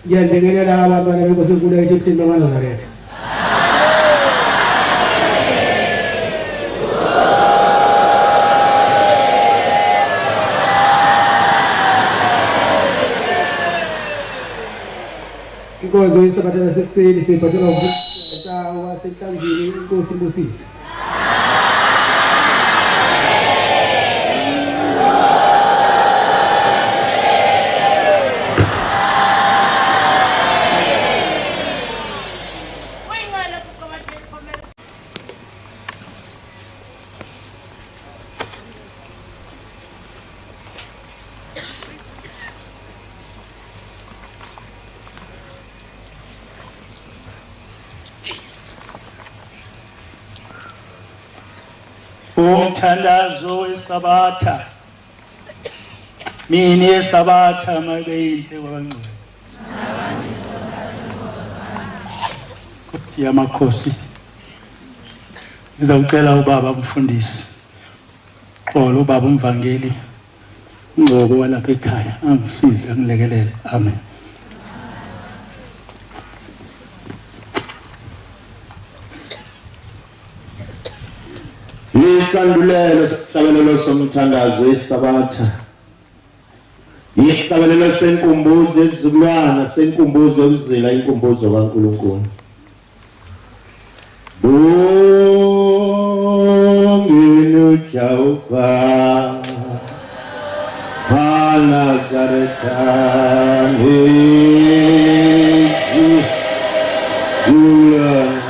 Jangan dengar ada apa-apa yang pasal kuda Egypt di mana Nazaret. Kau jadi sebaca seksi di sebaca orang tahu asalkan ini kau simbolis. Umthandazo wesabatha mini esabatha mabeyinhle kwabangcwele Nkosi yamakhosi ngizawucela ubaba umfundisi xolo ubaba umvangeli Ngcobo walapha ekhaya angisize angilekelele amen Isandulelo sokuhlabelelo somthandazo wesabatha Iqabalelo senkumbuzo esizukulwana senkumbuzo yokuzila inkumbuzo kaNkulunkulu. Bongenu Jehova Nazarethani Juliana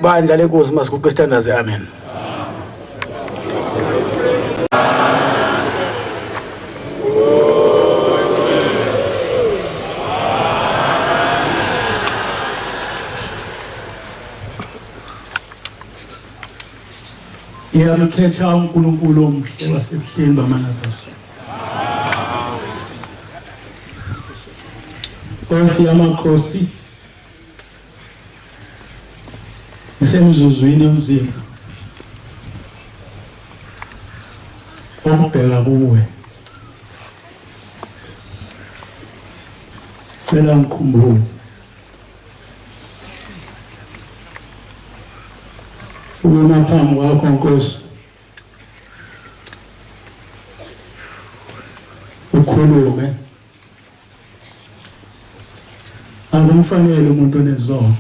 Bandla lenkosi masiguqe standards. Amen. Ngiyamkhetha uNkulunkulu omhle wasebuhleni bamaNazaretha. Nkosi yamakhosi, isemzuzwini umzimba ukubheka kuwe. Cela ngikhumbule ukuma phambi kwakho Nkosi, ukhulume. Akumfanele umuntu onezono,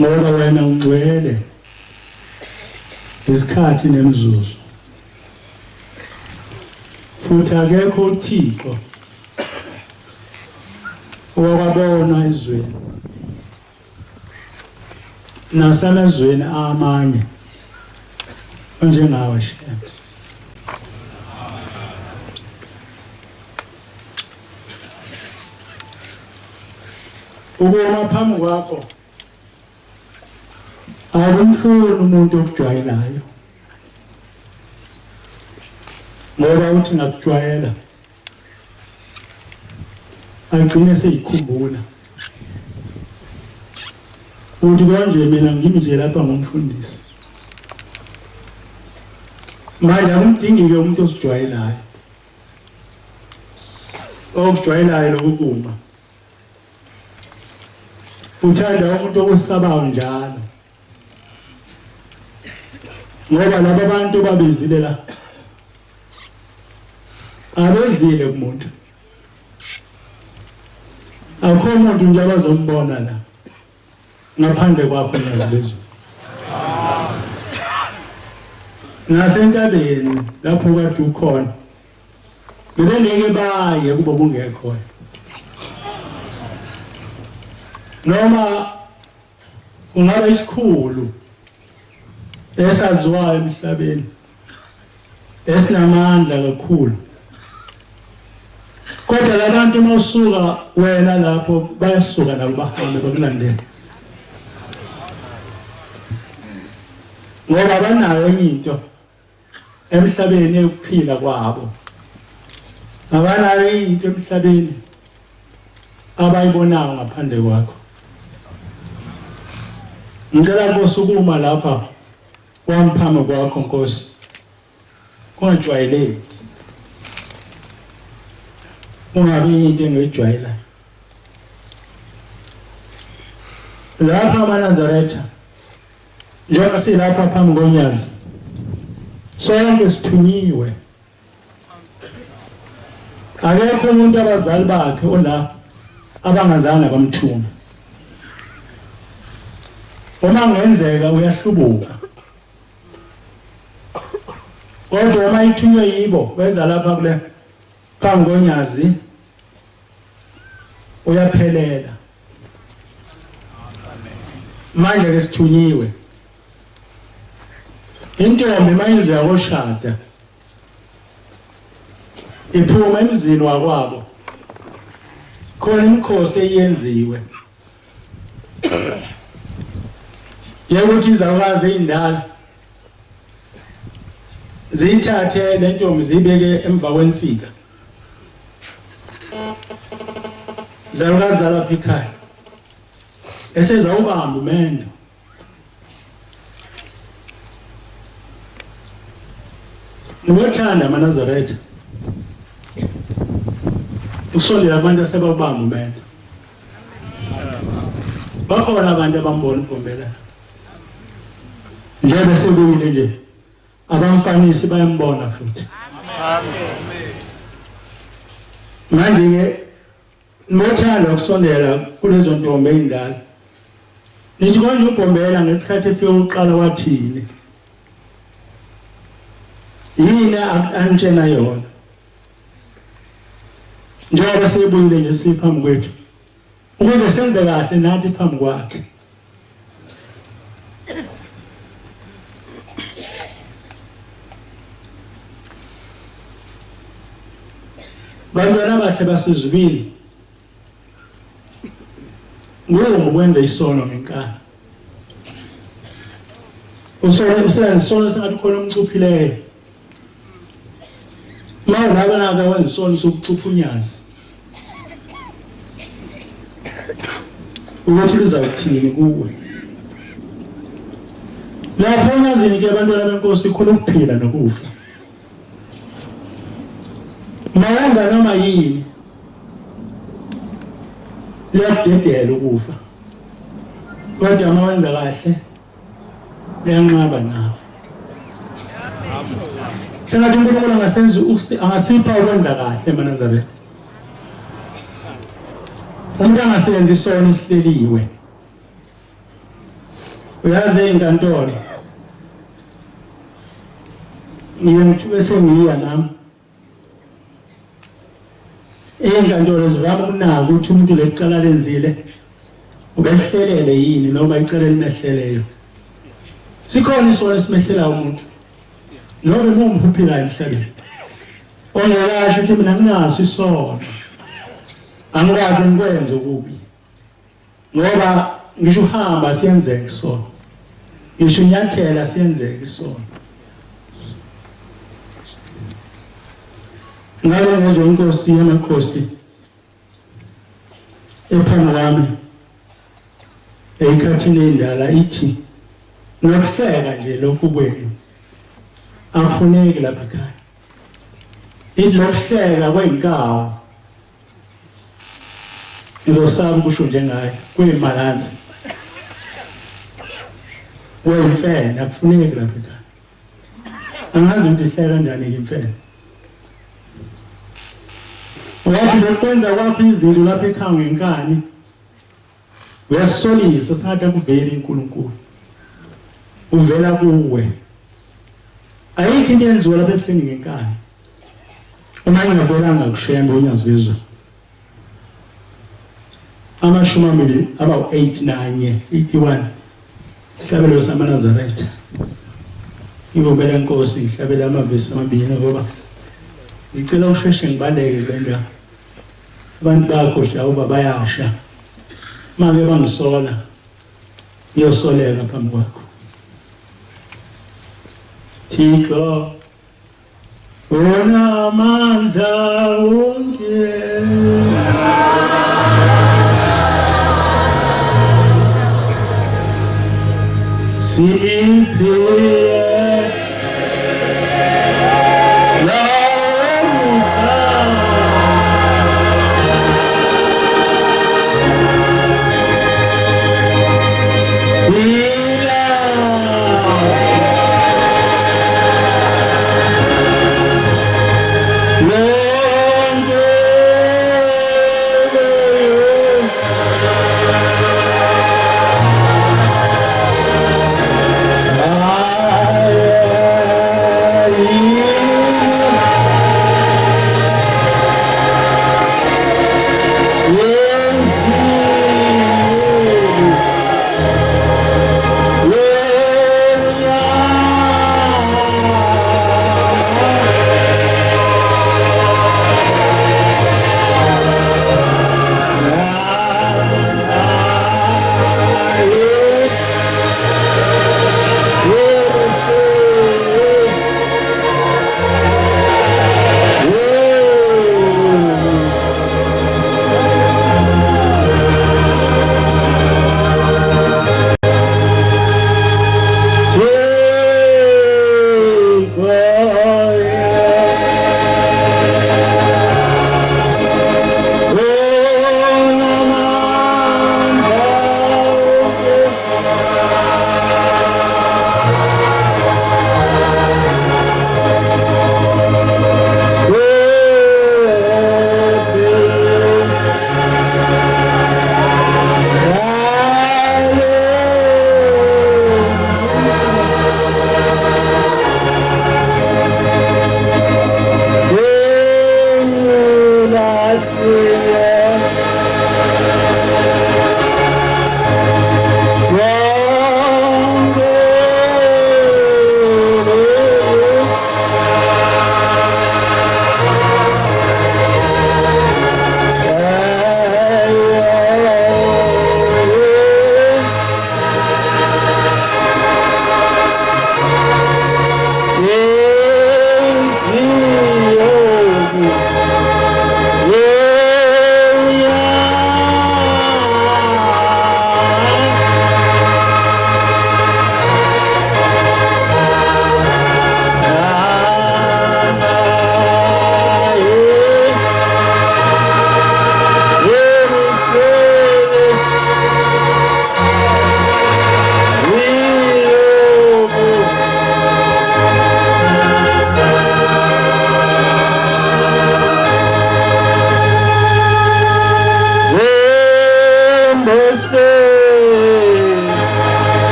ngoba wena ungcwele isikhathi nemizuzu, futhi akekho uThixo owabona ezweni nasemazweni amanye onjengawe Shem. Ukuma phambi kwakho akumfuni umuntu okujwayelayo, ngoba uthi ngakujwayela agcine seyikhumbula ukuthi konje mina ngimi nje lapha ngumfundisi. Manje akumdingi-ke umuntu osijwayelayo, okujwayelayo lokukuma. Uthanda umuntu okusabayo njalo, ngoba laba bantu babizile la abezile kumuntu, akho umuntu nje abazombona la. ngaphandle kwakho ngiyazizwa nasentabeni lapho kade ukhona bebengeke baye kuba kungekho noma kungaba isikhulu esaziwayo emhlabeni esinamandla kakhulu kodwa labantu mawusuka wena lapho bayasuka nabo bahambe bakulandela ngoba banayo into emhlabeni yokuphila kwabo abanayo into emhlabeni abayibonayo ngaphandle kwakho ngicela kusukuma lapha wamphambi kwakho Nkosi kungajwayeleki ungabi into engejwayela lapha amaNazaretha njengoba silapha phambi konyazi sonke sithunyiwe akekho umuntu abazali bakhe ola abangazange bamthuma uma ngenzeka uyahlubuka kodwa uma ithunywe yibo beza lapha kule phambi konyazi uyaphelela manje ke sithunyiwe intombi mayizwe yakoshada iphuma emzini wakwabo khona imikhosi eyenziwe njengokuthi izalukazi ezindala ziyithathe le ntombi zibeke emva kwensika zalukazi zalapha ekhaya esezawubamba umendo nibothanda amaNazaretha ukusondela abantu asebabamba umendo bakhona abantu abambona uBhombela njengoba sekuyile nje abamfanisi bayambona futhi manje ke nothanda ukusondela kulezo ntombi ezindala nithi konje uBhombela ngesikhathi efike uqala wathini yini anitshena yona njengoba sebuyile nje siphambi kwethu ukuze senze kahle nathi phambi kwakhe bantwana bahle basizibili ngokwenza isono ngenkani usenza isono sengathi khona umcuphileyo mawungabe naka wenza isono sokucupha unyazi ukuthi lizawuthini kuwe lapho unyazini ke abantwana benkosi khona ukuphila nokufa mayenza noma yini liyadedela ukufa kodwa uma wenza kahle liyanqaba nawe sengathi uNkulunkulu angasipha ukwenza kahle amaNazaretha umuntu angasenzi isono isihleliwe uyazi enkantolo bese ngiya nami enkantolo zivama ukunaka ukuthi umuntu lecala lenzile ubehlelele yini noma icala limehleleyo sikhona isono esimehlela umuntu noma umphuphilayo emhlabeni ongekasho ukuthi mina nginaso isono angikwazi ngikwenze ukubi ngoba ngisho uhamba siyenzeka isono ngisho unyathela siyenzeka isono ngabe ngezwe inkosi yamakhosi ephambi kwami eyikhathini endala ithi nokuhleka nje lokhu kwenu akufuneki lapha ekhaya ithi lokuhleka kwenkawo ngizosaba ukusho njengayo kweyimalansi kweyimfene akufuneki lapha ekhaya angazi ukuthi ihleka kanjani imfene wathi lokwenza kwakho izinto lapha ekhaya ngenkani uyasolisa singathi akuveli uNkulunkulu uvela kuwe ayikho into yenziwa lapha ebuhleni ngenkani uma ingavelanga kushembe unyazizwe amashumi amabili about 81 sihlabelo samaNazaretha ngibobela Nkosi ngihlabela amavesi amabili ngoba ngicela usheshe ngibaleke kwenda abantu bakho Jehova bayasha manje bangisola iyosoleka phambi kwakho Thixo unamandla wonke siphe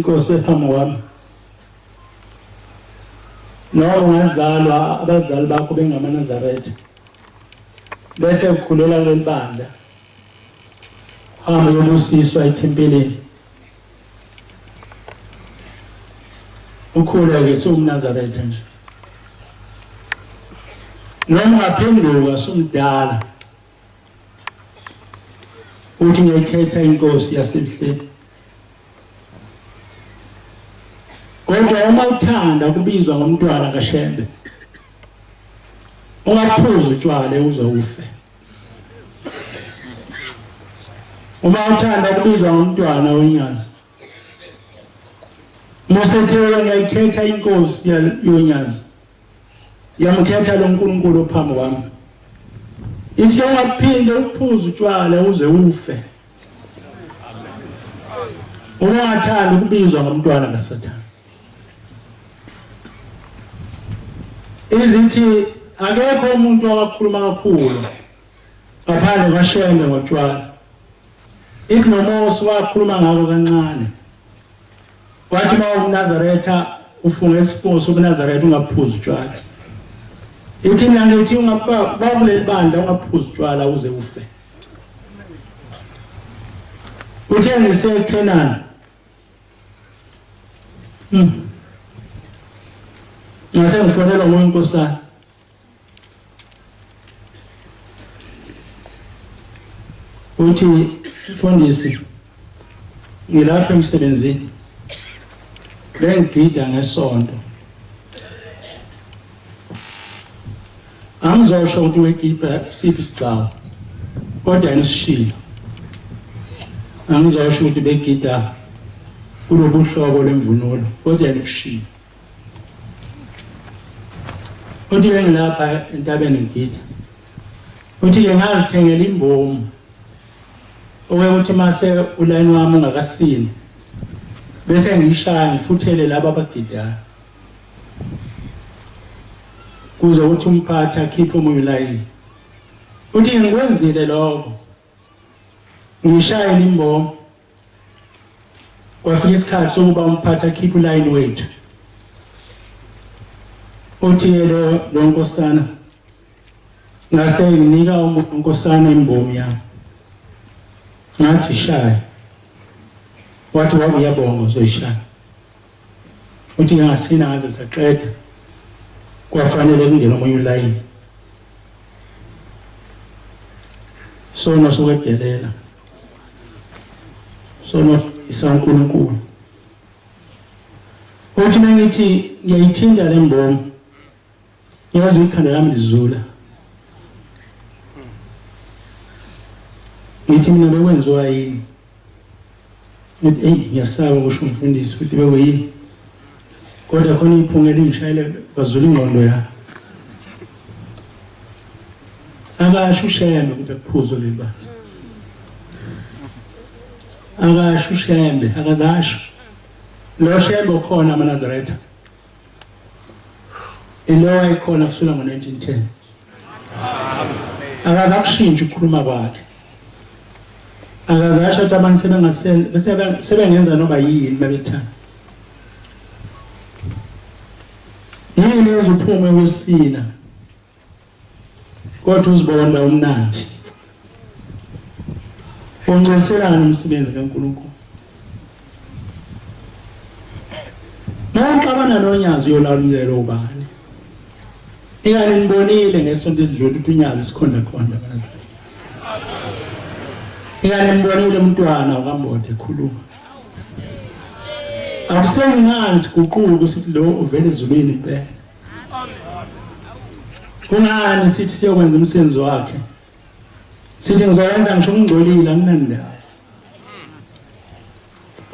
inkosi ephambi kwami noma ungazalwa abazali bakho bengamaNazaretha bese ukhulela kuleli bandla hambe uyobusiswa ethempelini ukhuleke siwumNazaretha nje noma ungaphenduka sumdala uthi ngiyikhetha inkosi yasemhleni kodwa uma uthanda kubizwa ngomntwana kaShembe ungaphuza utshwala uze ufe uma uthanda kubizwa ngomntwana weNyazi Mosethe ngiyikhetha inkosi yonyazi yamkhetha lo nkulunkulu ophambi kwami ithi ungaphinde uphuze utshwala uze ufe ungathanda ukubizwa ngomntwana kaSathane izithi akekho umuntu owakhuluma kakhulu ngaphandle kwaShembe ngotshwala ithi noMose wakhuluma ngako kancane wathi mawuNazaretha ufunga isifungo sobuNazaretha ungaphuza utshwala ithi mina ngithi ungaba kuleli bandla ungaphuza utshwala uze ufe uthe ngiseKhenani ngase ngifonelwa ngoyinkosana uthi mfundisi ngilapha emsebenzini bengigida ngesonto angizosho ukuthi wegipa siphi isicaba kodwa inisishilo angizosho ukuthi begida kulobuhlobo lemvunulo kodwa inisishilo uthi bengilapha entabeni ngigida uthi ke ngazithengela imbomu ukuthi mase ulayini wami ungakasini bese ngishaya ngifuthele laba abagidayo kuze uthi umphathi akhiphe omunye ulayini uthi ngikwenzile lokho ngishaya imbomu kwafika isikhathi sokuba umphathi akhiphe ulayini wethu uthi lo nkosana ngase nginika unkosana imbomu yami ngathi shaya wathi wami uyabonga uzoyishaya uthi ngasina ngaze saqeda kwafanele kungena omunye ulayini sona sokwedelela sona isankulunkulu uthi mengithi ngiyayithinda le mbomu yazi ikhanda lami lizula ngithi mina bekwenziwa yini uthi ngiyasaba kusho umfundisi ukuthi bekuyini kodwa khona iphunga elingishayile bazula ingqondo ya akasho uShembe ukuthi akuphuzo leliba akasho uShembe akazasho lo Shembe ukhona amaNazaretha ilo wayikhona kusula ngo1910 akazakushintsha ukukhuluma kwakhe akazasho ukuthi abantu sebengenza noma yini babethanda yini ezophume kusina kodwa uzibona umnandi unceselana nomsebenzi kaNkulunkulu nawuxabana noNyazi yolalulelo ubani ingane nibonile ngesonto edlule ukuthi uNyazi sikhonda khonda abazali ingane nibonile umntwana ukaMbode ekhuluma akusengani siguquko sithi lo uvele ezulwini impela kungani sithi siyokwenza umsebenzi wakhe sithi ngizoyenza ngisho ngingcolile anginandaba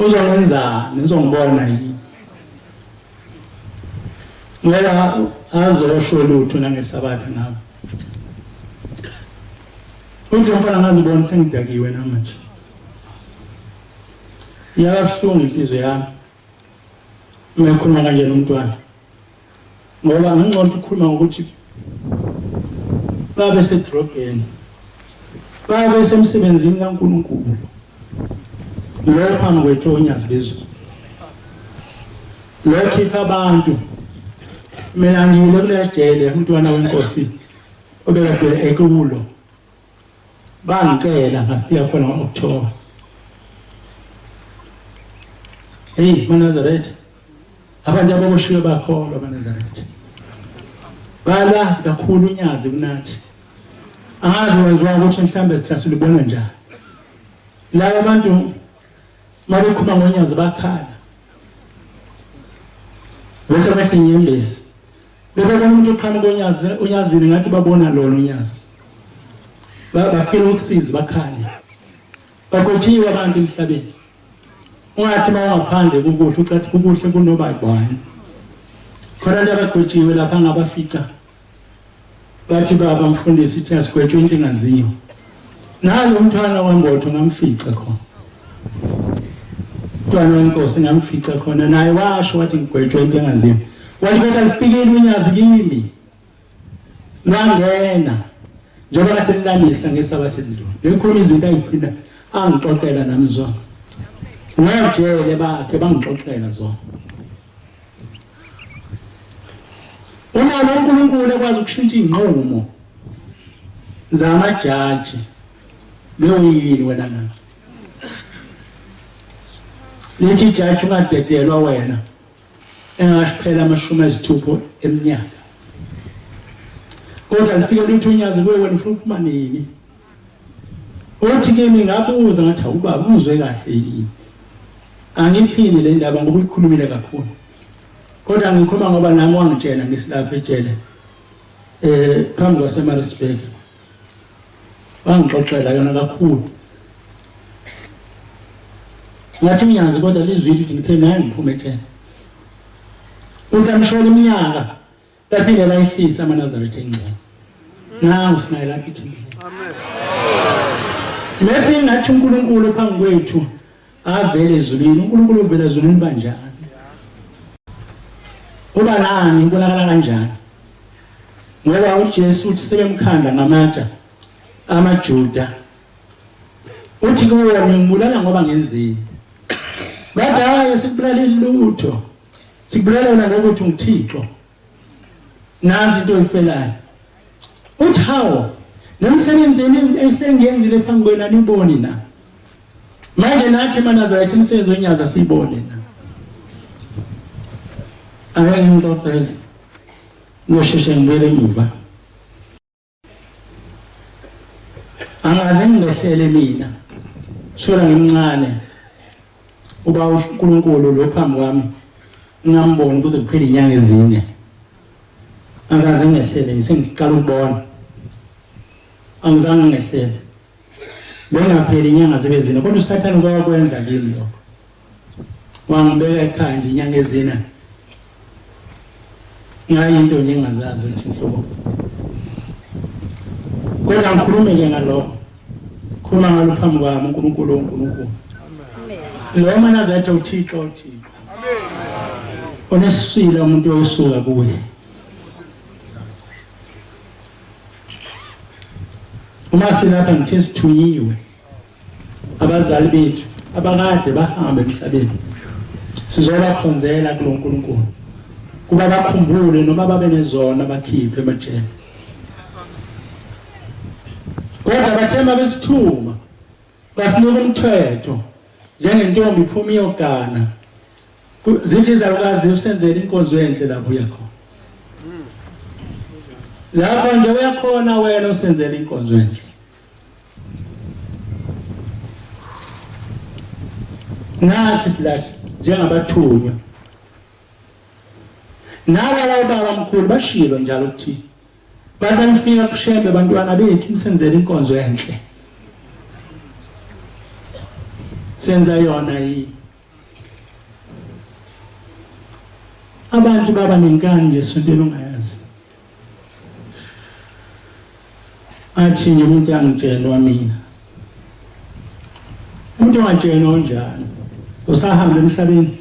uzongenzani ngizongibona yini ngoba azosho lutho nangesabatha ngabo uthi mfana ngazibona sengidakiwe namanje yabuhlungu inhliziyo yami ngikhuluma kanje nomntwana ngoba ngingcono ukukhuluma ukuthi babe sedrobheni babe semsebenzini kaNkulunkulu lo phambi kwethu uNyazi bezulu lo khipha abantu mina ngile kule jele umntwana wenkosi obekade ekulo bangicela ngafika khona ngo-October. Hey maNazaretha, abantu ababoshiwe bakholwa maNazaretha, balazi kakhulu unyazi kunathi. Angazi wenziwa ukuthi mhlambe sithasilibona njani. Laba abantu mabekhuma ngonyazi bakhala bese bahle inyembezi bebona umuntu uqhamuka konyazi unyazini ngathi babona lona unyazi bafika ukusiza bakhale bakotshiwe abantu emhlabeni. Ungathi mawungaphandle kukuhle ucathi kukuhle kunoba ibani khona labagotshiwe lapha ngabafika bathi baba mfundisi ithi asigwetshwe into engaziyo. Nalo umntwana wambotho ngamfica khona, umntwana wenkosi ngamfica khona, naye washo wathi ngigwetshwe into engaziyo. Wathi kodwa lifikile unyazi kimi lwangena njengoba kade lilanisa ngesabatha edlule. Ngikhuluma izinto ayiphinda angixoxela nami zona, ngajele bakhe bangixoxela zona. Unalo uNkulunkulu ekwazi ukushintsha inqumo zamajaji. Loyini wena na lithi ijaji ungadedelwa wena engasiphela amashumi ayisithupha eminyaka, kodwa lifike lithi unyazi kuwe wena ufuna ukuphuma nini. Uthi kimi ngabuza ngathi awubaba uzwe kahle yini, angiphini le ndaba ngoba uyikhulumile kakhulu, kodwa ngikhuluma ngoba nami wangitshela ngisilapha ejele phambi kwaseMaritzburg, wangixoxela yona kakhulu. Ngathi mnyazi kodwa lizwile ukuthi ngithe naye ngiphume ejele. Ukamshola iminyaka laphinde layihlisa amaNazaretha engcwele. Nawu sinaye lapha ithini. Amen. Mase ngathi uNkulunkulu phambi kwethu avele ezulwini. uNkulunkulu uvela ezulwini banjani? Uba nani ubonakala kanjani? Ngoba uJesu uthi sebemkhanda ngamatsha amaJuda, uthi kuwona ngibulala ngoba ngenzeni. Bathi hayi sikubulala ilutho, sikubulala wena ngokuthi uThixo. Nansi into oyifelayo. Uthi hawo nemsebenzini esengenzile phambi kwena niboni na. Manje nathi maNazaretha imisebenzi onyaza siyibone na. Ake ngixoxele ngosheshe ngibuyele emuva. Angaze ngilehlele mina sola ngimncane uba uNkulunkulu lo phambi kwami ngingambona kuze kuphele inyanga ezine. Angaze ngilehlele ngisengiqala ukubona, angizange ngilehlele bengapheli inyanga zibezine, kodwa uSathane kwakwenza kimi lokho. Wangibeka ekhaya nje inyanga ezine ngayinto nje engazazi ukuthi nhlobo. Kodwa ngikhulume-ke ngalokho, khuluma ngalo phambi kwami uNkulunkulu uNkulunkulu. Lo maNazaretha uThixo uThixo. Onesisile umuntu osuka kuye. Uma silapha ngithe sithunyiwe abazali bethu abakade bahamba emhlabeni sizobakhonzela kuNkulunkulu kuba bakhumbule noma babe nezona bakhiphe emajele. Kodwa bathema besithuma basinika umthetho njengentombi iphuma iyogana, zithi izalukazi usenzele inkonzo enhle lapho uyakhona. Lapho nje uyakhona wena usenzele inkonzo enhle. Nathi silathi njengabathunywa naba labo babamkhulu bashilo njalo ukuthi banifika kushembe bantwana bethu nisenzele inkonzo enhle. Senza yona yi abantu baba nenkani ngesontweni ungayazi. Athi nje umuntu angitshenwa mina, umuntu ongatshenwa onjani usahamba emhlabeni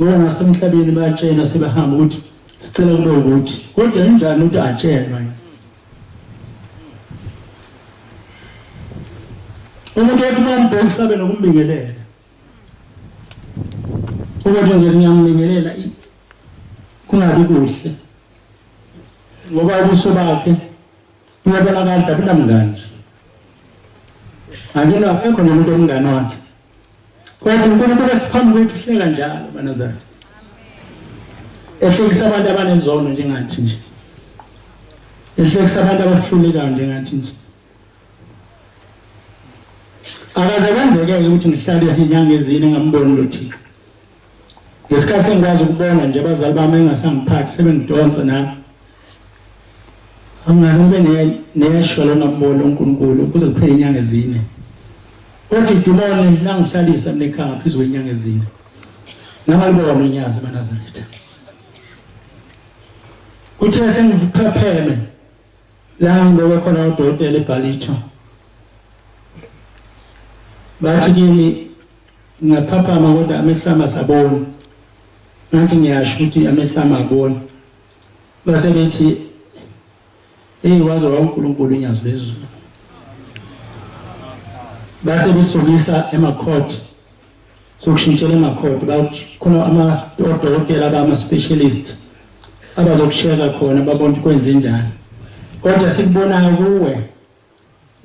ngoba nasemhlabeni bayatshena sebehamba ukuthi sicela kube ukuthi kodwa enjani ukuthi atshenwa. Umuntu othi bambhekisa abe nokumbingelela ukuthi nje ngiyambingelela kungabi kuhle ngoba ubuso bakhe uyabonakala dabula mngani angena ekho nomuntu omngane wakhe kodwa uNkulunkulu esiphambi kwethu uhlela njalo banazari ehlekisa abantu abanezono njengathi nje ehlekisa abantu abahlulekayo njengathi nje akaze kwenzeke ukuthi ngihlale inyanga ezine ngamboni lo Thixo ngesikhathi sengikwazi ukubona nje abazali bami engasangiphathi sebengidonsa nami angaze ngibe neshwa lona mbolo uNkulunkulu kuze kuphele inyanga ezine othi idimoni langihlalisa mina ekhaya phezulu kwenyanga ezine namalibona unyazi banazaretha kuthe sengiphepheme la ngoba khona udokotela eBalito bathi kimi ngiyaphaphama kodwa amehlo ami asaboni ngathi ngiyasho ukuthi amehlo ami aboni base bethi wazi uNkulunkulu unyazi lezulu base besukisa emacourt sokushintshela emacourt bakhona amadokotela abama specialist abazokusheka khona babona ukuthi kwenze njani kodwa sikubonayo kuwe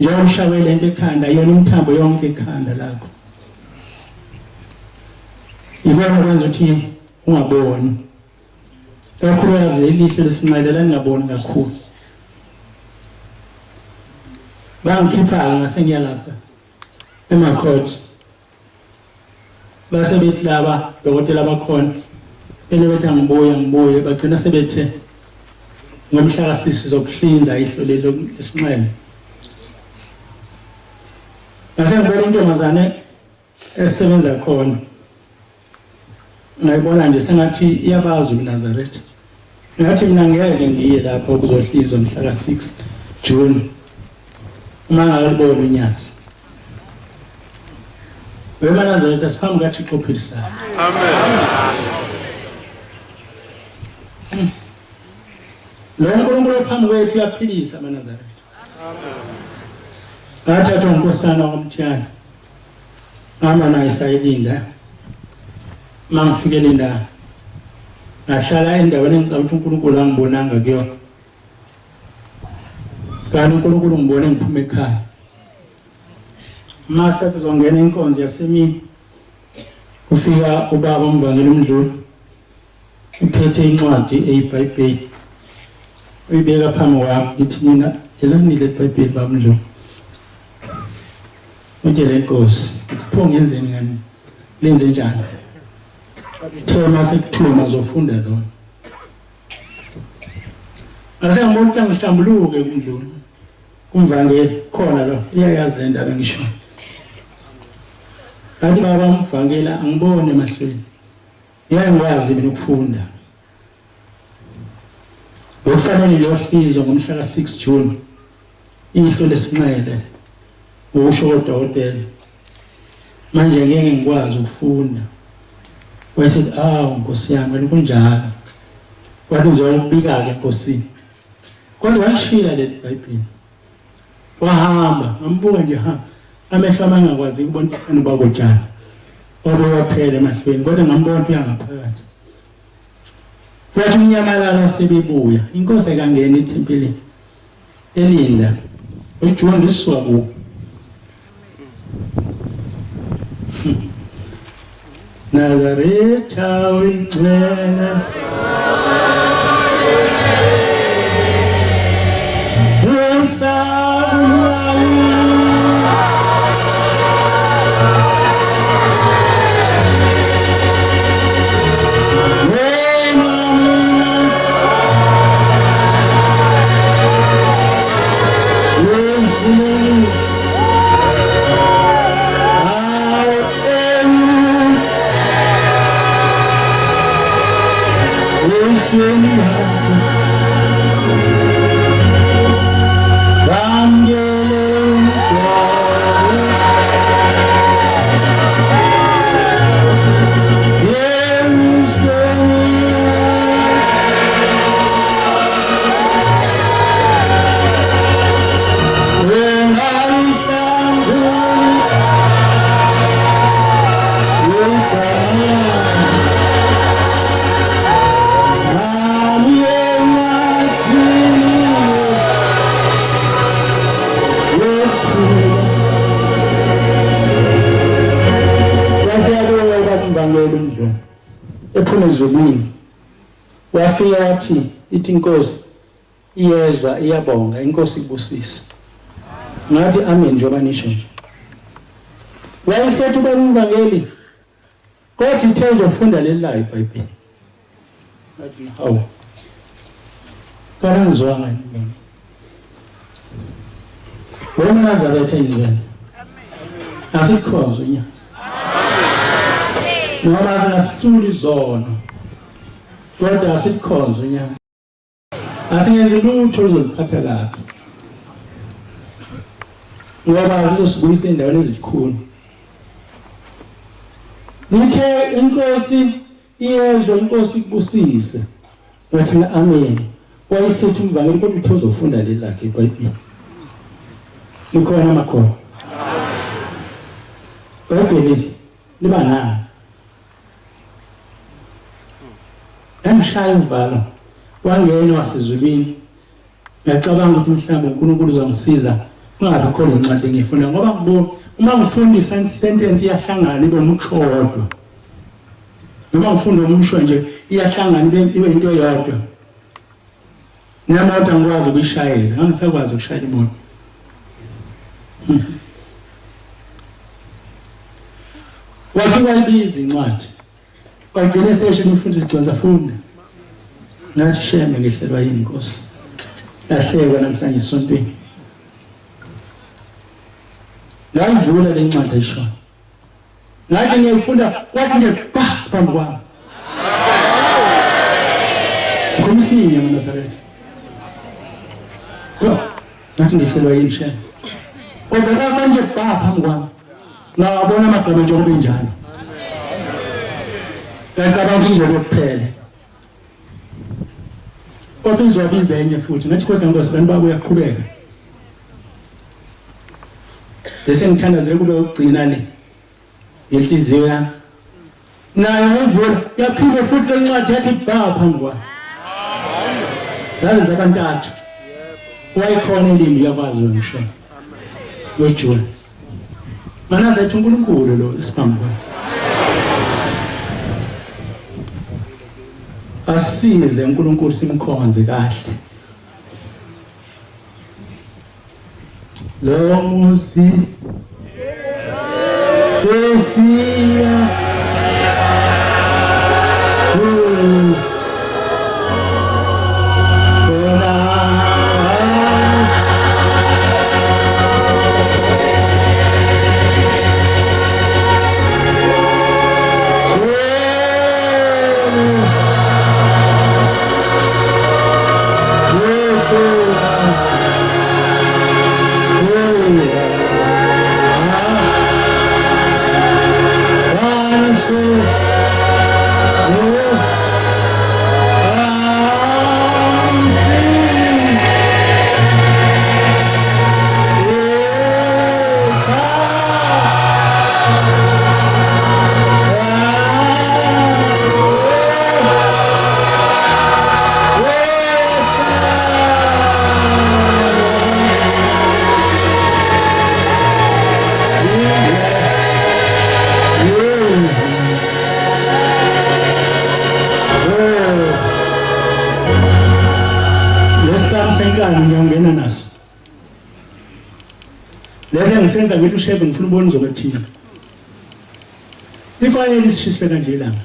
njengoba ushawele into ekhanda yona imthambo yonke ekhanda lakho ikona kwenza ukuthi ungaboni kakhulukazi ilihlo lesinqalela lingaboni kakhulu bangikhipha ngase ngiyalapha emacourt base bethi laba dokotela bakhona bethi ngibuye bagcina sebethe ngomhla ka6 zokuhlinza ihlo lelo lesinqele ngase ngibona intombazane esebenza khona ngayibona nje sengathi iyabazi uNazaretha ngathi mina ngeke ngiye lapho kuzohlizwa mhla ka6 June uma ngakubona unyazi wena Nazaretha siphambi kaThixo philisayo amen lo uNkulunkulu phambi kwethu uyaphilisa amaNazaretha amen athatha unkosana womthiyana ngama naye sayilinda mangifike linda ngahlala endaweni engicabanga uNkulunkulu angibonanga kuyo kanti uNkulunkulu ngibone ngiphuma ekhaya mase kuzongena inkonzo yasemini kufika ubaba umvangeli uMdluli uphethe incwadi eyiBhayibheli uyibeka phambi kwami ngithi mina elanile iBhayibheli bamdlo uthi le Nkosi pho ngenzeni ngani lenze njani thema sekuthuma uzofunda lona ase ngibona ukuthi ngihlambuluke kuMdluli kumvangeli khona lo iyayazi le ndaba ngisho kanti baba umvangela angibone emahlweni ngiyakwazi mina ukufunda ukufanele leyohlizwa ngomhla ka6 June ihlo lesinqele usho kodokotela manje ngeke ngikwazi ukufunda wese Nkosi yami kunjalo wathi uzobika ke Nkosini kodwa washila le Bhayibheli wahamba ngambuka nje amehlo amangakwazi ukubona ukuthi bakotshana obuyaphela emahlweni kodwa ngambona ukuthi uyangaphakathi wathi umnyamalalo sebebuya inkosi ekangena ethempelini elinda uJohn liswa ku Nazaretha wingcela waphuma ezulwini wafika wathi ithi inkosi iyezwa iyabonga inkosi ibusise ngathi amen njengoba nisho nje wayesethi uba umvangeli kodwa ithe uzofunda leli la iBhayibheli ngathi hawu kana ngizwanga yini wena Nazaretha ingcwele asikhonzo inyazi noma singasisuli izono kodwa asikhonzo inyazi asingenzi lutho oluzoliphatha lapha ngoba lizosibuyisa endaweni ezikhulu lithe inkosi iyezwa inkosi ikubusise wathi amen wayesethi umvangeli kodwa uthe uzofunda leli lakhe iBhayibheli likhona amakhono iBhayibheli liba nani emshaya uvalo wangena wasezulwini ngiyacabanga ukuthi mhlawumbe uNkulunkulu uzongisiza kungabe khona incwadi engifunda ngoba ngibona uma ngifundisa sentence iyahlangana ibe umxhodwa noma ngifunda umusho nje iyahlangana ibe into eyodwa nemoto angikwazi ukuyishayela angisakwazi ukushayela imoto wafika ibiza incwadi wagcina session umfundisi Gcwensa funda ngathi sheme ngehlelwa yini inkosi yahlekwa namhlanje esontweni ngayivula le ncwadi ayishona ngathi ngiyifunda kwathi nje phambi kwami ngomsinye eNazaretha ngathi ngehlelwa yini sheme kodwa manje phambi kwami ngabona amagama njengoba enjalo kanti abantu kuzokuphela obizwa biza enye futhi ngathi kodwa Nkosi kanti baba uyaqhubeka bese ngithandazela kube ukugcina le ngenhliziyo yami nayo ngivula yaphinde futhi lencwadi yathi phambi kwami zaze zabantathu wayikhona indimi yakwazi ngisho loJohn mana zethu uNkulunkulu lo isiphambi kwakhe asize uNkulunkulu simkhonze kahle lo musi Yesia ngiyongena naso lese ngisenza ngithi ushebe ngifuna ubona uzokuthina ifanele isishise kanje langa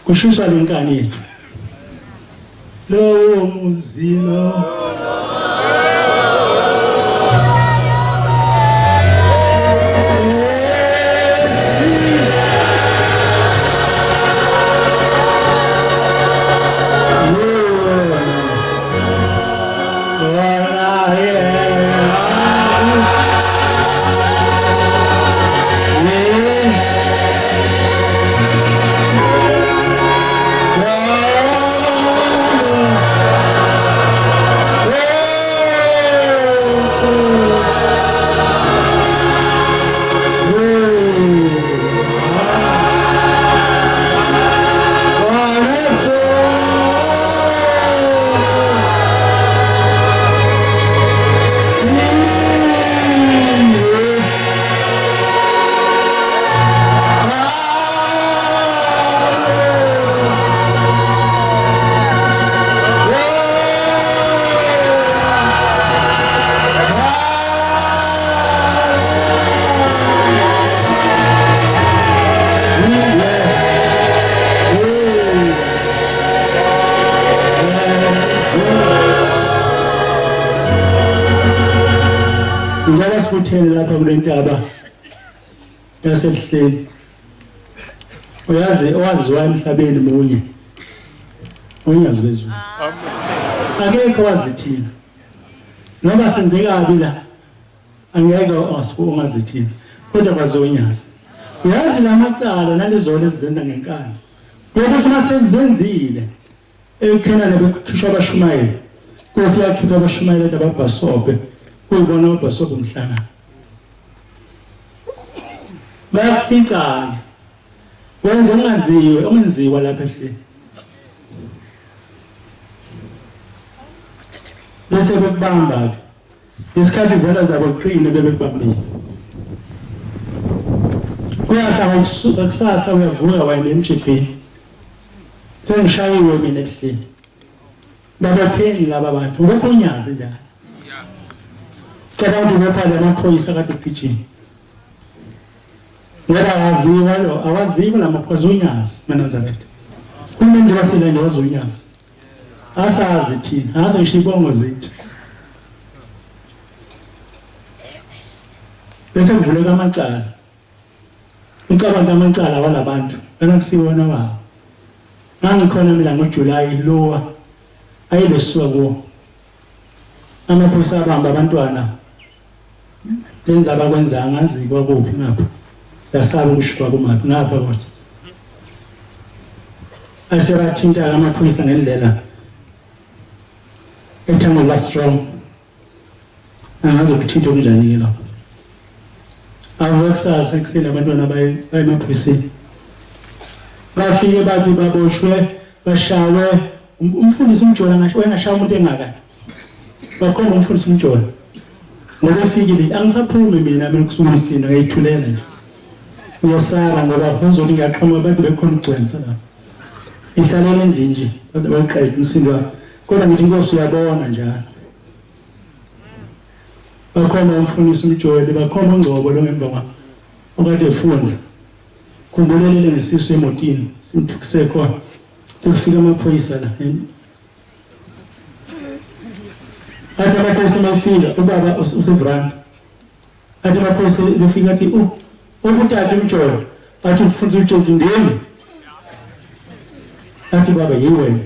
kushiswa lenkani yethu lo muzilo sibuthene lapha kule ntaba yasehleni uyazi owaziwa emhlabeni munye unyazi wezulu akekho wazithina noma senze kabi la angeke ongazithina kodwa bazonyazi uyazi lamacala nalizona esizenza ngenkani ukuthi masezenzile eKenana bekukhishwa abashumayeli Nkosi yakhipha abashumayeli ababhasobe kuyibona ababhasobe umhlangano bayafica wenze ongenziwa lapha ehleni bese bekubamba isikhathi zala zabo qine bebekubambile kuyasaba kusasa uyavuka wena emjibhini sengishayiwe mina ebuhleni babapheni laba bantu ubekunyazi njalo cabanga ukuthi bephala amaphoyisa kade egijima ngoba awaziwa lamaphoyisa unyazi eNazaretha umuntu waselande wazunyazi asazi thina asazi ngisho ibongo zethu bese kuvuleka amacala ucabanga amacala walabantu anakusiwona wabo nangikhona mina ngoJulayi lowa ayilesuka kuwo amaphoyisa abamba abantwana benza abakwenza angazi kwakuphi ngapha yasaba ukushwa kumaphi ngapha kodwa asebathinta amaphoyisa ngendlela ethangola strong angazi ukuthinta kunjani lapho awokusasa ekuseni abantwana bayemaphoyiseni bafike bathi baboshwe bashawe umfundisi umjola ngasho wayengashaya umuntu engaka bakhomba umfundisi umjola ngoba efikile angisaphumi mina kusukumisina ngayithulela nje uyasaba ngoba bazothi ngiyaqhamuka abantu bekhona ugcwensa la ihlalele endlini nje baze bayiqede umsindo wakhe kodwa ngithi Nkosi uyabona njalo bakhomba umfundisi umjola bakhomba uNgcobo lo ngemva kwakhe okade efunda kumbulelele ngesisu emotini simthukise khona sekufika amaphoyisa la athi amaphoyisa mafika ubaba usevranda athi amaphoyisa befika athi ubutata umjola athi ufunza uJesu ndini athi baba yiwena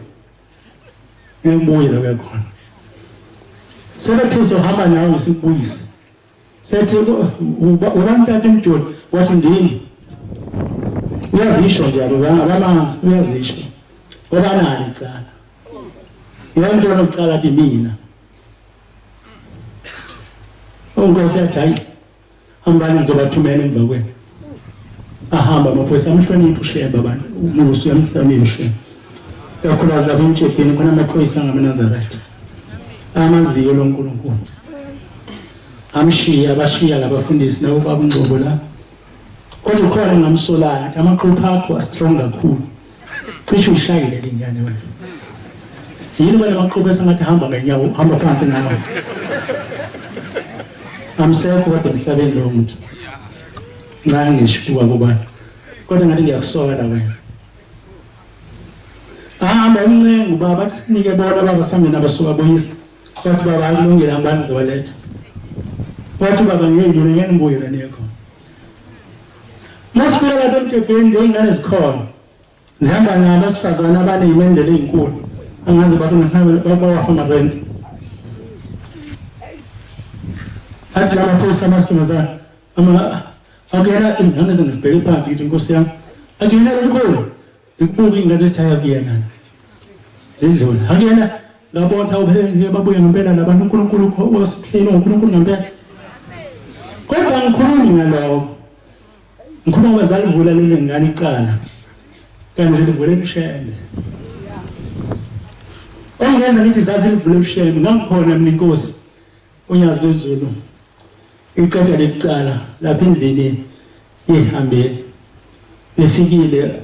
ngibuye la kuyakhona sebethe hamba nawe ngisibuyise sethi ubantata umjola wathi ndini uyazisho njalo abamanzi uyazisho ngoba nani icala yonke lokucala athi mina uNkosi yathi hayi hambani ngizobathumela emva kwenu ahamba amaphoyisa amhloniphe uShemba abantu umusi uyamhlonipha uShemba yakhulaza lapha emjebheni khona amaphoyisa ngamaNazaretha amaziyo loNkulunkulu abashiya labafundisi nabo baba uNgcobo la kodwa khona ngamsolayo athi amaqhupha akho astrong kakhulu cishe ushayile lengane wena yini wena amaqhupha esangathi hamba ngenyawo hamba phansi ngawo amsekho kade emhlabeni lo muntu ngishuka kubani kodwa ngathi ngiyakusola wena ahamba umncengo baba bathi sinike bona baba sambe nabasuka boyisa bathi baba akulungile ambani ngizobaletha bathi baba ngiyengile ngibuye la nekho masifika lapha emjebheni ngey'ngane zikhona zihamba nabasifazane abaney'mendelo ey'nkulu angazi bawafa amarenti athi la maphoyisa amasifazane akuyena ingane zingibheke phansi ngithi Nkosi yami akuyena omkhulu zikubuka iy'ngane ezithaya kuyena zidlula akuyena ngabona babuye ngempela labantu uNkulunkulu wasibuhleni uNkulunkulu ngempela kodwa angikhulumi ngalokho ngikhuluma ngabazali vula leli ngane icala kanti livule uShembe ongenza ngithi zazi livule uShembe ngangikhona mina Inkosi unyazi lwezulu iqeda lecala lapha endleleni ihambele befikile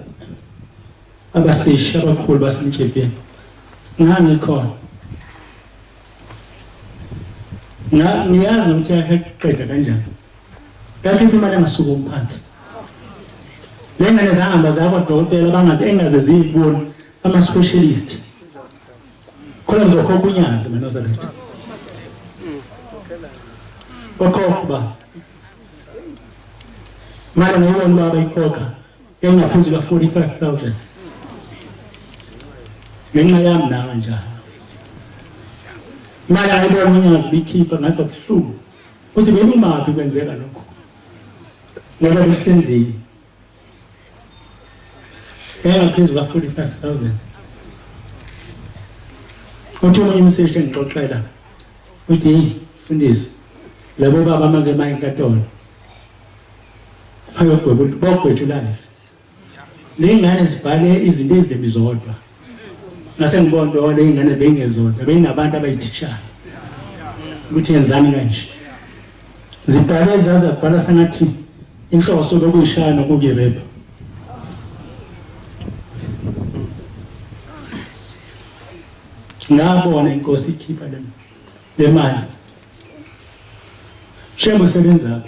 abasishi abakhulu basemjebheni ngangikhona ngiyazi ukuthi yaqeda kanjani yakhipha imali engasukumi phansi lengane zahamba zakwadokotela engaze ziyibona ama-specialist khona ngizokhokha unyazi eNazaretha Bakhokha manje ngiyibona baba ikhokha engaphezulu ka 45,000 ngenxa yami nawe njalo imali ayibona inyazi bikhipha ngathi kubuhlungu uthi benumaphi kwenzeka lokho ngoba besendlini engaphezulu ka 45,000 uthi umunye umseshi engixoxela uthi Mfundisi labo baba make mayinkatolo ayogwebula bogwethu life lengane sibhale izinto ezimbi zodwa ngase ngibona le ingane bengezodwa beyinabantu abayithishayo ukuthi yenzani kanje zibhale zaza kubhala sengathi inhloso lokuyishaya nokukireba ngabona inkosi ikhipha le mali shembe usebenza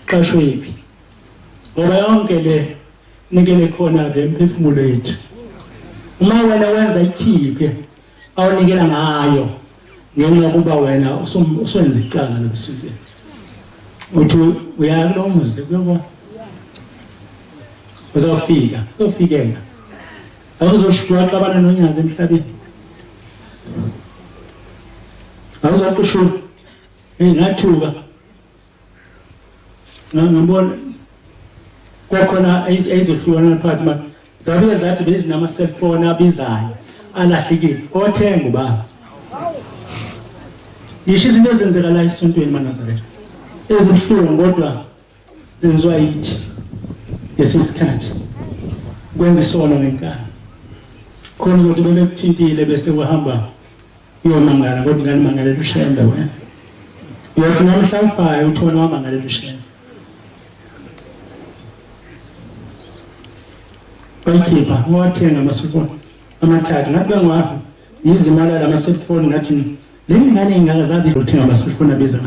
qashwe yiphi ngoba yonke le nikele khona le mphefumulo yethu uma wena wenza ikhiphe awunikela ngayo ngenxa yokuba wena uswenza icala lobusuku uthi uyakulomuze kuyabona uzofikela awuzoshwa xabana nonyazi emhlabeni awuzokusho ngathuka ngibona kwakhona ezihlukana phakathi ma zabe zathi bezinama cellphone abizayo alahlekile othenga ubaba yisho izinto ezenzeka la esontweni maNazaretha ezibuhlungu kodwa zenziwa yithi esisikhathi kwenza isono ngenkani khona ukuthi bekuthintile bese kuhamba uyomangala kodwa ngani mangalela ushembe wena yothi namhlanje uthona wamangalela ushembe bayikhipha ngowathenga ama-cellphone amathathu ngathi bengwaho yizimali lama-cellphone ngathi le ngane ingakazazi ukuthenga ama-cellphone abiza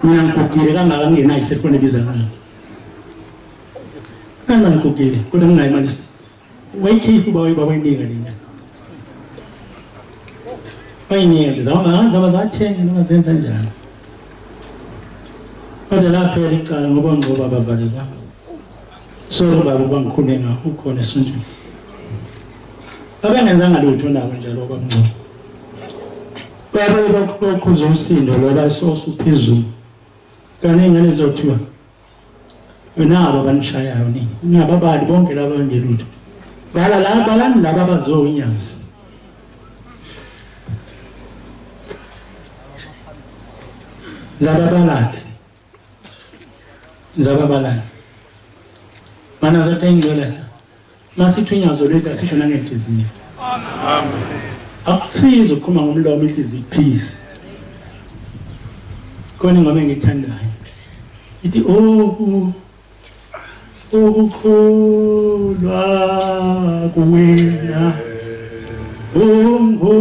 mina ngigugile kangaka ngingenayo i-cellphone ebiza kangaka ngigugile kodwa nginayo imali wayikhipha uba wayininga lena wayininga ndizawangaba zathenga noma zenza njani kodwa laphela icala ngoba ngcoba abavalelwa so baba bangikhuleka ukhona esontweni abengenzanga lutho nabo njalo kwamncane baba bakukhuza umsindo loba isoso uphezulu kanti ingane zothiwa nabo abanishayayo ni nabo abali bonke laba bengelutho balani laba abazowinyazi zababalani mana zatha ingcwele masithi unyazo lwethu asisho nangenhliziyo amen akusiza ukukhuluma ngomlomo inhliziyo peace kona ngoba ngithandayo ithi ukukholwa kuwena ovuma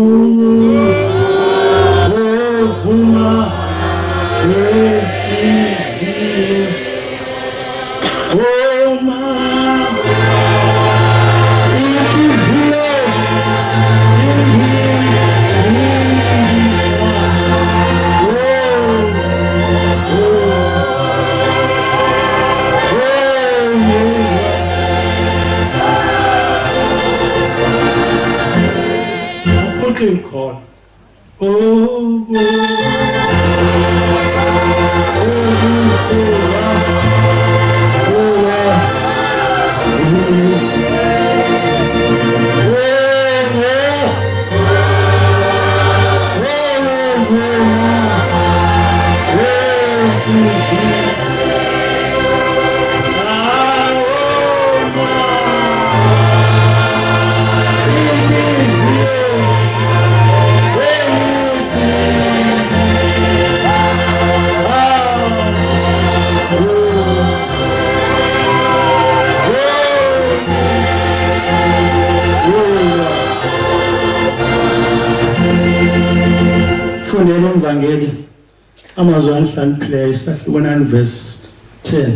amazwi ahlakaniphile isahlukana verse 10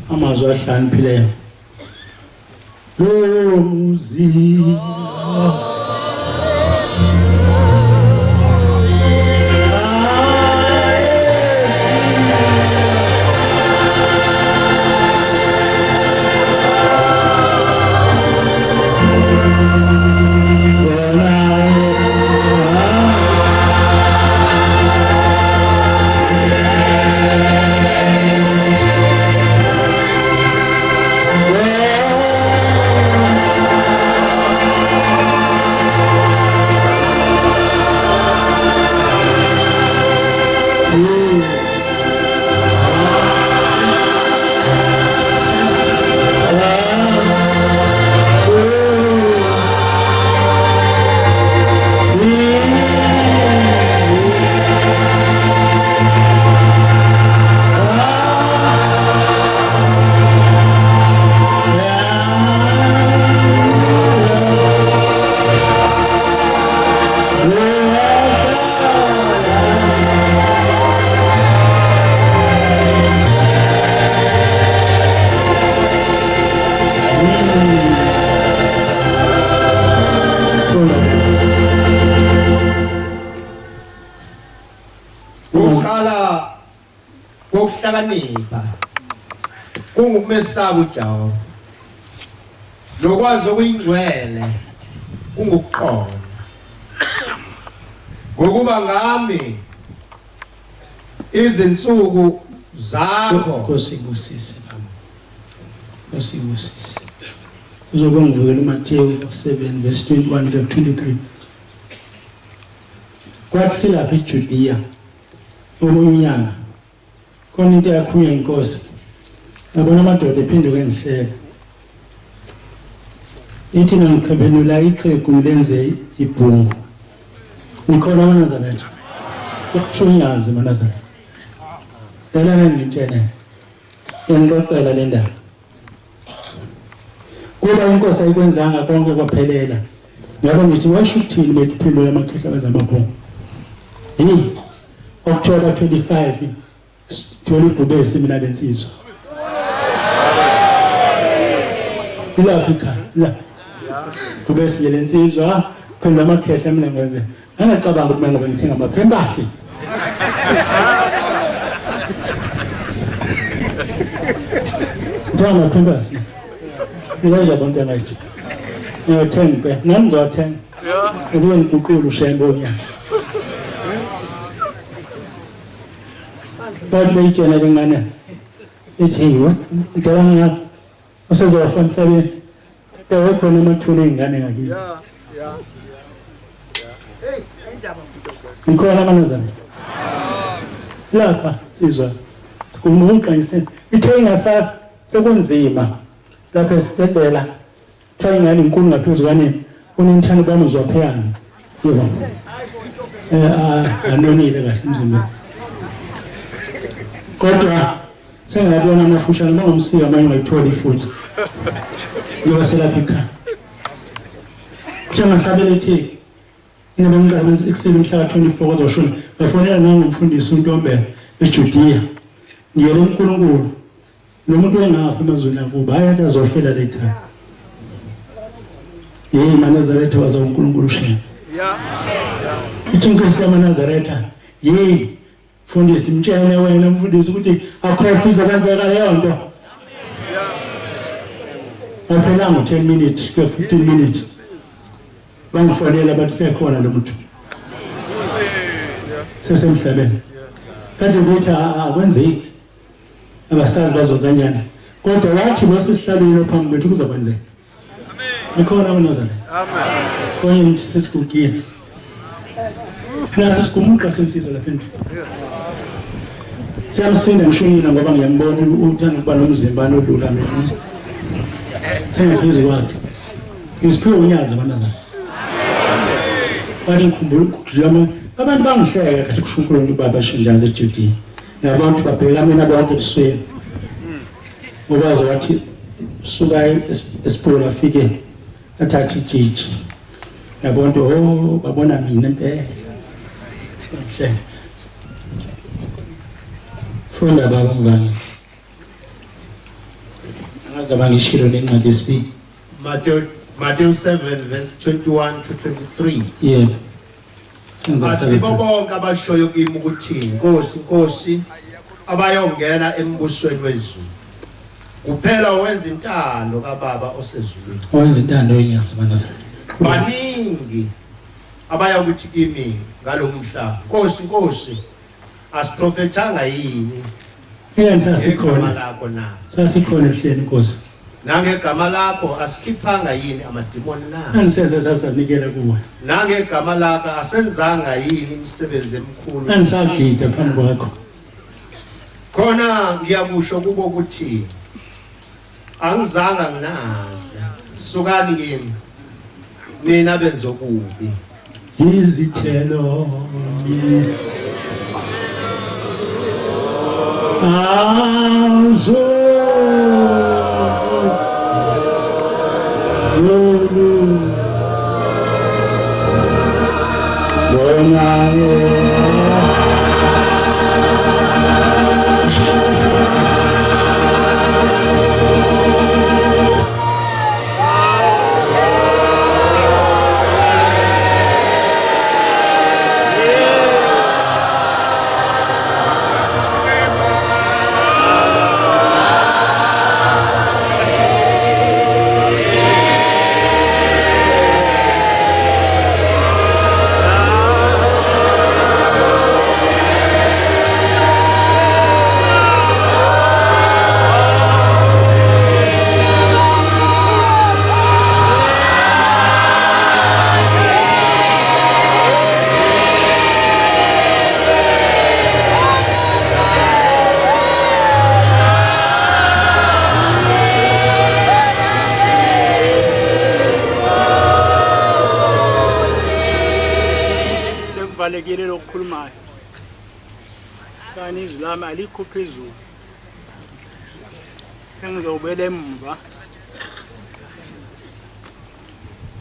amazwi ahlakaniphile lo muzi ukuhlakanipha kungukumesaba uJehova lokwazi okuyingcwele kungukuqonda ngokuba ngami izinsuku zakho Nkosi ibusise mama. Nkosi ibusise. Uzobe ngivukela uMateyu 7 verse 21 to 23. Kwathi silapha eJudiya umunyaka khona into yakhunywa inkosi. Yabona amadoda ephinduka engihleka. Ithi ngikhabelula iqhegu ngilenze ibhungu. Nikhona amaNazaretha. Ukushunyaza amaNazaretha. Yala ngitshela. Engixoxela le ndaba. Kuba inkosi ayikwenzanga konke kwaphelela. Yabo ngithi washo ukuthini bethiphelele amakhehla bezamabhungu. October 25 Tholi Bhubesi mina lensizwa. Africa la. Bhubesi lensizwa phela amakhehla mina ngenze. Angicabanga ukuthi mina ngoba ngithenga amaphempasi. Ngithenga amaphempasi. Ngiyaja abantu ngathi. Ngiyothenga, nami ngizothenga. Ukuze ngiguqule ushembe onyaka. Bathi beyitshela lengane ethi yiwe ngicabanga ngapha usezofa emhlabeni ekhona amathule ingane ngakini ngikhona amanazana lapha sizwa sikhulumuqayise ithe ingasa sekunzima lapha esibhedlela tha ingane inkulu ngaphezulu kanini unomthando bami uzopheyana yebo anonile kahle emzimbeni kodwa sengabona amafushane bangomsika manje ngayithola futhi ngoba selapha ekhaya njengasabelethi inabemqala ekuseni mhla 24 kwazoshona bafonela nangumfundisi uNtombela eJudiya ngiyele uNkulunkulu lo muntu engafa emazweni akuba ayathi azofela la ekhaya maNazaretha waza uNkulunkulu shema ithi inkosi yamaNazaretha Fundisi mtshene wena mfundisi ukuthi akhohle izokwenzeka leyo nto. Aphelanga 10 minutes ke 15 minutes. Bangifonela bathi sekhona lo muntu. Sesemhlabeni. Kanti ukuthi akwenzeki. Abasazi bazoza njani. Kodwa wathi bosesihlabeni phambi kwethu kuzokwenzeka. Amen. Nikhona amanazana. Amen. Konke ngithi sesikugile. Nathi sikumuqa sensizwa lapha endlini. Siyamsinda ngishonina ngoba ngiyambona uthanda ukuba nomzimbane odlula mina. Sengaphezu kwakhe. Ngisiphiwe unyazi amanazana. Amen. Ngikhumbula ukujama abantu bangihleka kathi kushunkula ukuthi baba shinjalo eJudiya. Nabantu babheka mina bonke esweni. Ngoba wathi suka esiporo afike athathe ijiji. Yabona babona mina impela. Hle. Funda baba mngani. Angazi bangishilo lencwadi yesibili. Matthew 7 verse 21 to 23. Yebo. Asibo bonke abashoyo kimi ukuthi Nkosi abayongena embusweni wezulu. Kuphela wenza intando kaBaba osezulwini. Wenza intando yenyazi banazana. Baningi abaya ukuthi kimi ngalomhlaba. Nkosi asiprofethanga yini? Yena sasikhona lakho na. Sasikhona ehleni Nkosi. Nangegama lakho asikhiphanga yini amadimoni na? Aniseze sasanikela kuwe. Nangegama lakho asenzanga yini imisebenzi emikhulu? Anisagida phambi kwakho. Khona ngiyakusho kubo ukuthi angizanga nginazi. Sukani kimi. Mina benza okubi. Izithelo. Azo. ngivalekile lokukhulumayo kanti izwi lami alikho phezulu sengizobela emva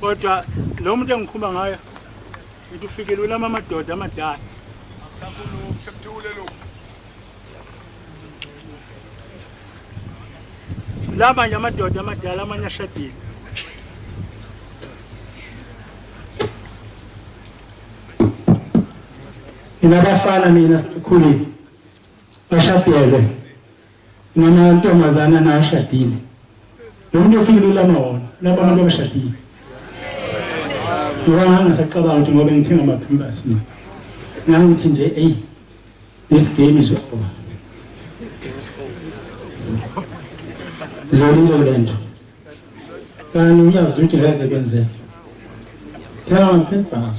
kodwa lo muntu engikhuluma ngayo ngithi ufikele ulama amadoda amadala laba nje amadoda amadala amanye ashadile inabafana mina sikhulile bashadele namantombazana nashadile lo muntu ofikile ulama wona laba abantu abashadile ngoba ngisacabanga ukuthi ngoba ngithenga amaphimba mina nangithi nje hey this game is over zolile lento kanti uyazi ukuthi ngeke kwenzeke thenga amaphimba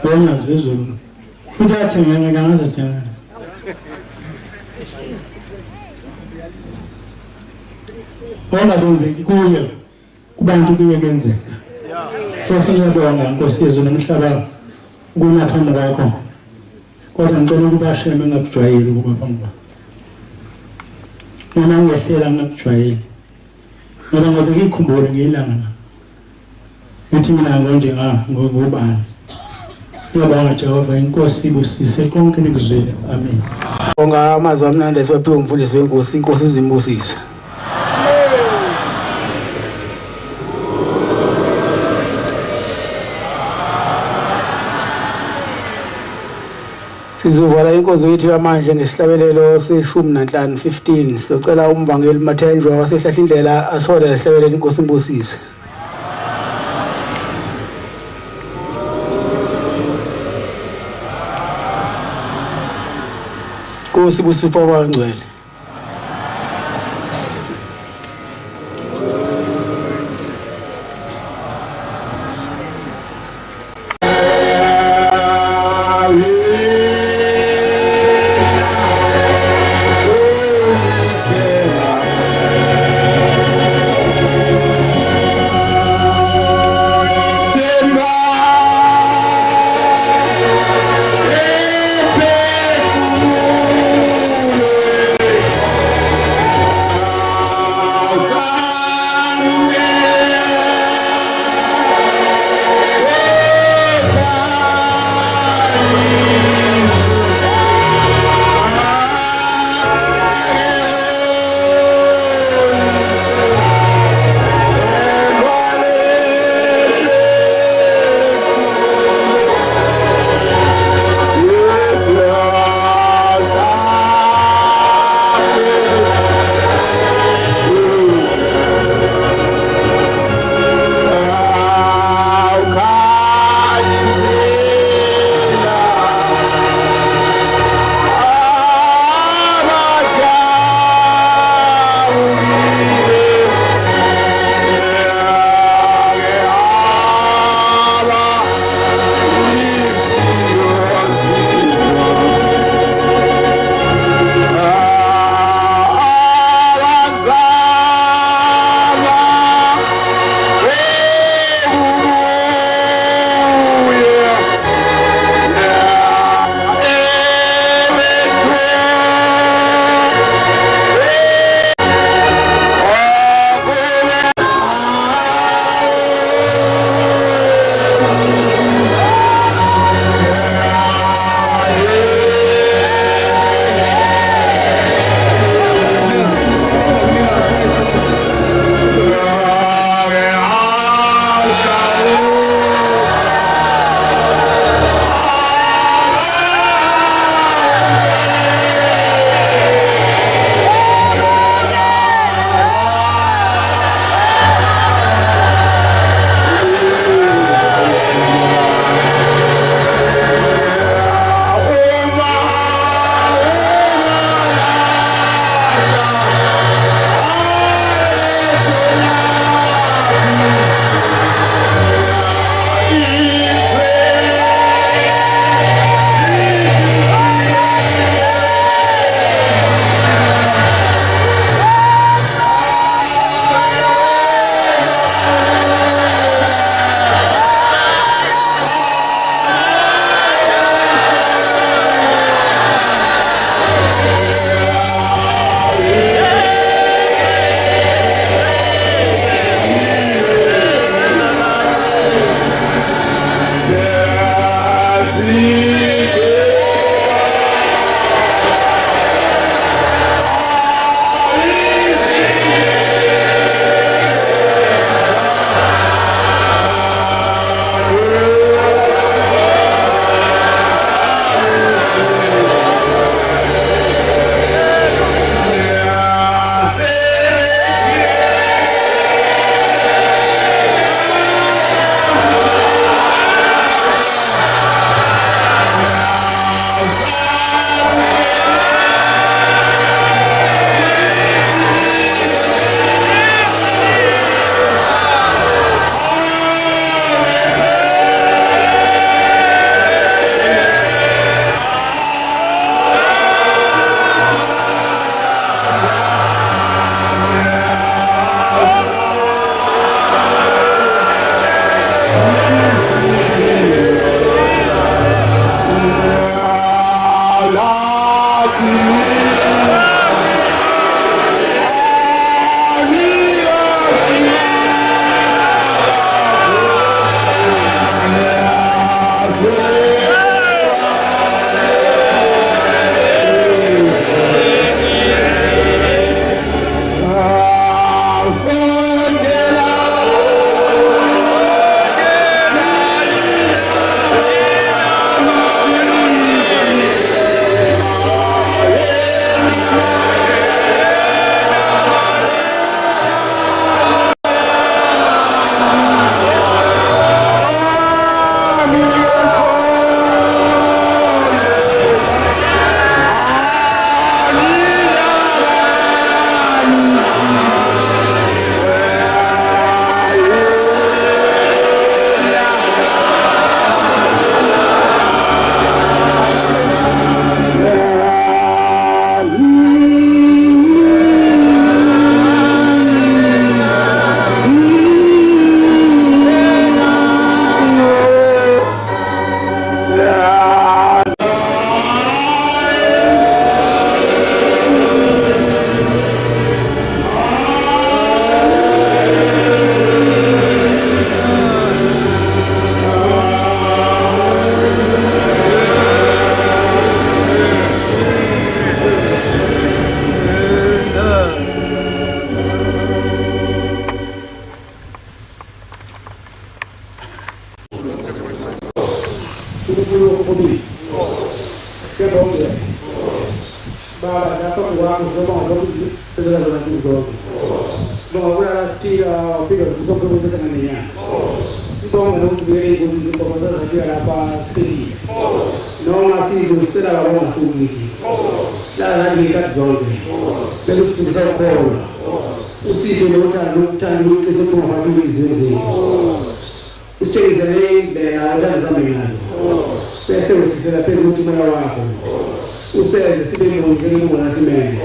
wona zwezulu uthathenga ngangazathenga ona kwenzeki kuye kubantu kuye kwenzeka Nkosi ngiyabonga Nkosi yezwe nomhlaba kungathanda kwakho kodwa ngicela ukuba sheme ngakujwayeli ukuba phambi noma ngehlela ngakujwayeli ngoba ngoze ngikhumbule ngilanga uthi mina ngonje ngubani ngiyabonga Jehova inkosi ibusise konke nikuzwile amen Bonga amazwi amnandi esiwaphiwe umfundisi wenkosi inkosi izimbusise Sizovala inkonzo yethu yamanje ngesihlabelelo se-15 sicela umbangeli Mathenjwa wasehlahla indlela asole lesihlabelelo inkosi imbusise Nkosi ibusise Baba ngcwele ukubulo kokubili kebonke baba lapha kwakho zoba lokhu phela zona zonke ngoba la sipika upika zonke ukuthi kananyana sibonga lokubiyela izinto ngoba zazifika lapha sipiki noma sizosela labona sukuthi la ngika zonke bese sifisa khona usipho lokuthanda ukuthi sephume abantu izinto usitshengise indlela athanda zambe ngayo bese uthisela phezulu uthumela wakho usenze sibe ngomzekelo simele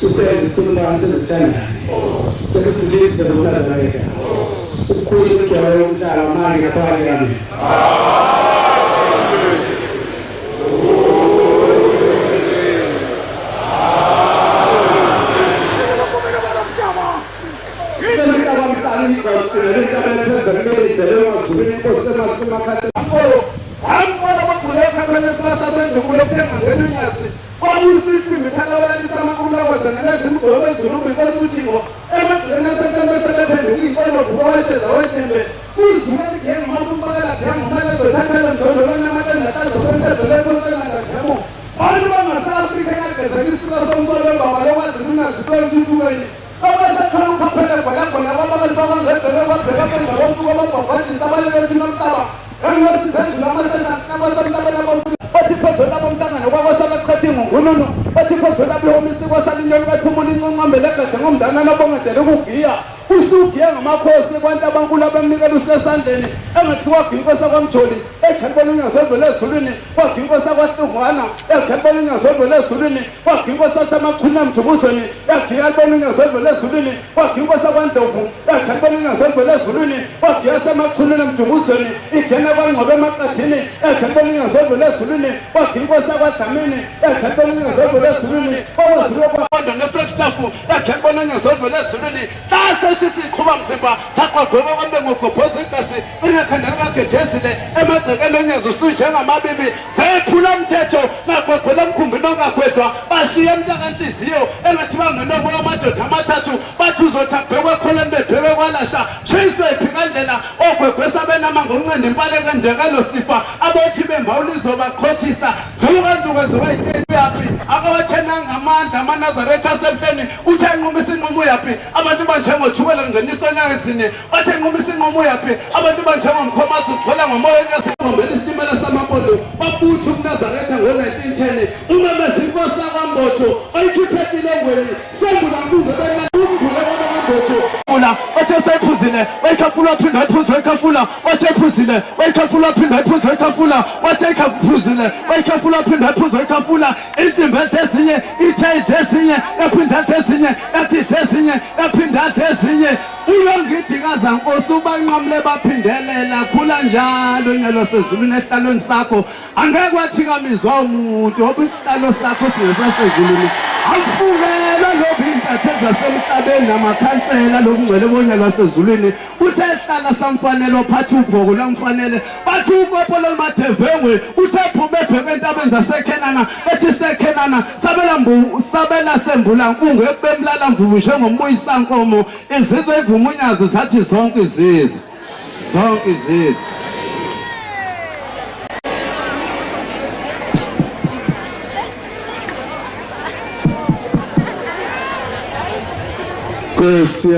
usenze sikhuluma sesithandane bese sithi sizokulazaretha ukukhulisa ukujwayela umhlaba manje ngaphakathi yami usugiya ngamakhosi kwantu abankulu abamnikela usesandleni engathiwa gwinkosa kwamjoli ekhempela unyazovele ezulwini kwagwinkosa kwahlungwana ekhempela unyazovele ezulwini kwagwinkosa samakhuna mdubuzweni yagiya libona unyazovele ezulwini kwagwinkosa kwandlovu ekhempela unyazovele ezulwini kwagiya samakhuna mdubuzweni igena kwangcobe emaqadini ekhempela unyazovele ezulwini kwagwinkosa kwadamini ekhempela unyazovele ezulwini kwawaziwe kwahondo neflagstaff ekhempela unyazovele ezulwini siqhuba mzimba saqagqoka kwambe ngogobhoza igasi ingakhandela kagedezile emagcekeni onyazo usunjengamabibi zephula umthetho naqoqela emkhumbini ongakhwedwa bashiya mntakantiziyo engathi bangenoko amadoda amathathu bathi uzothi abhekwe kholeni bebhekwe kwalasha tshayiswe iphikandlela ogwegwesa benama ngoncenda impaleko endekelo sifa abathi bembawula izobakhothisa zilukanzuke ziba yitesi yaphi akawathenanga amandla amanazaretha asemhleni uthe nquma isinqumo yaphi abantu banjengothukela ngenisa nyangezine bathe nquma isinqumo yaphi abantu banjengomkhomasi ugcwela ngomoya onyasinqombela isitimela samapolo babutha umnazaretha ngo-1910 umemezinkosi akwambotho ayikhiphekile engweni sembula mbuzo benaumbule kwabakambotho bathe sayiphuzile wayikhafula waphinda wayiphuza wayikhafula wathe iphuzile wayikhafula waphinda wayiphuza wayikhafula wathe ikhafuzile wayikhafula waphinda wayiphuza wayikhafula insimbi ezinye ithayide ezinye yaphinda ezinye yathi ezinye yaphinda ezinye uyongidikaza nkosi ubanqamle baphindelela khula njalo nyalo sezulwini ehlalweni sakho angeke wathikamizwa umuntu ngoba isihlalo sakho singesasezulwini amfungelwa lobu intatheli zasemhlabeni namakhansela lokungcwele bonyalo wasezulwini uthe ehlala samfanele ophatha ubhoko lamfanele bathi ukopolo lumadevengwe uthe phume ebheke entabeni zasekhenana bethi sekhenana sabela sembula nkungu ekubemlala mvubu njengombuyisankomo izizwe ivumunyazi zathi zonke izizwe Nkosi